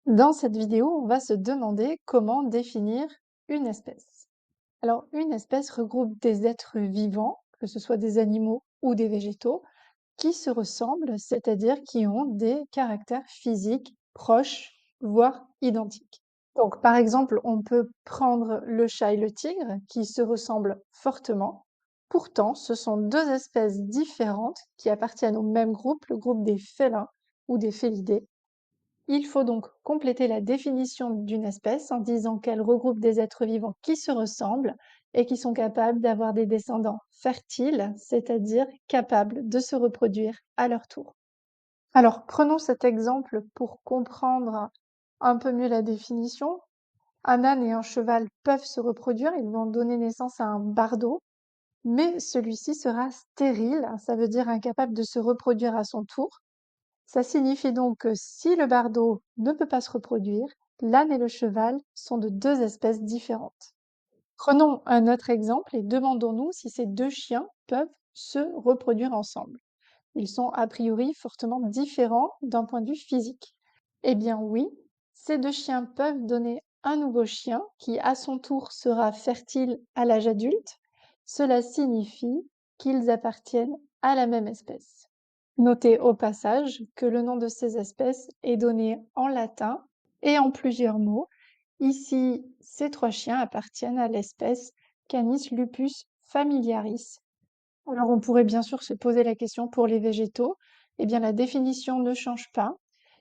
Dans cette vidéo, on va se demander comment définir une espèce. Alors, une espèce regroupe des êtres vivants, que ce soit des animaux ou des végétaux, qui se ressemblent, c'est-à-dire qui ont des caractères physiques proches, voire identiques. Donc, par exemple, on peut prendre le chat et le tigre, qui se ressemblent fortement. Pourtant, ce sont deux espèces différentes qui appartiennent au même groupe, le groupe des félins ou des félidés. Il faut donc compléter la définition d'une espèce en disant qu'elle regroupe des êtres vivants qui se ressemblent et qui sont capables d'avoir des descendants fertiles, c'est-à-dire capables de se reproduire à leur tour. Alors, prenons cet exemple pour comprendre un peu mieux la définition. Un âne et un cheval peuvent se reproduire, ils vont donner naissance à un bardeau, mais celui-ci sera stérile, ça veut dire incapable de se reproduire à son tour. Ça signifie donc que si le bardeau ne peut pas se reproduire, l'âne et le cheval sont de deux espèces différentes. Prenons un autre exemple et demandons-nous si ces deux chiens peuvent se reproduire ensemble. Ils sont a priori fortement différents d'un point de vue physique. Eh bien oui, ces deux chiens peuvent donner un nouveau chien qui à son tour sera fertile à l'âge adulte. Cela signifie qu'ils appartiennent à la même espèce. Notez au passage que le nom de ces espèces est donné en latin et en plusieurs mots. Ici, ces trois chiens appartiennent à l'espèce Canis lupus familiaris. Alors on pourrait bien sûr se poser la question pour les végétaux. Eh bien la définition ne change pas.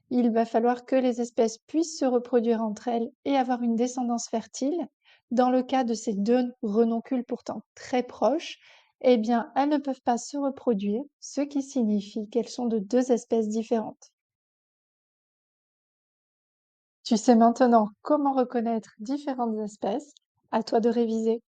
Il va falloir que les espèces puissent se reproduire entre elles et avoir une descendance fertile. Dans le cas de ces deux renoncules pourtant très proches, eh bien elles ne peuvent pas se reproduire, ce qui signifie qu'elles sont de deux espèces différentes. Tu sais maintenant comment reconnaître différentes espèces. À toi de réviser.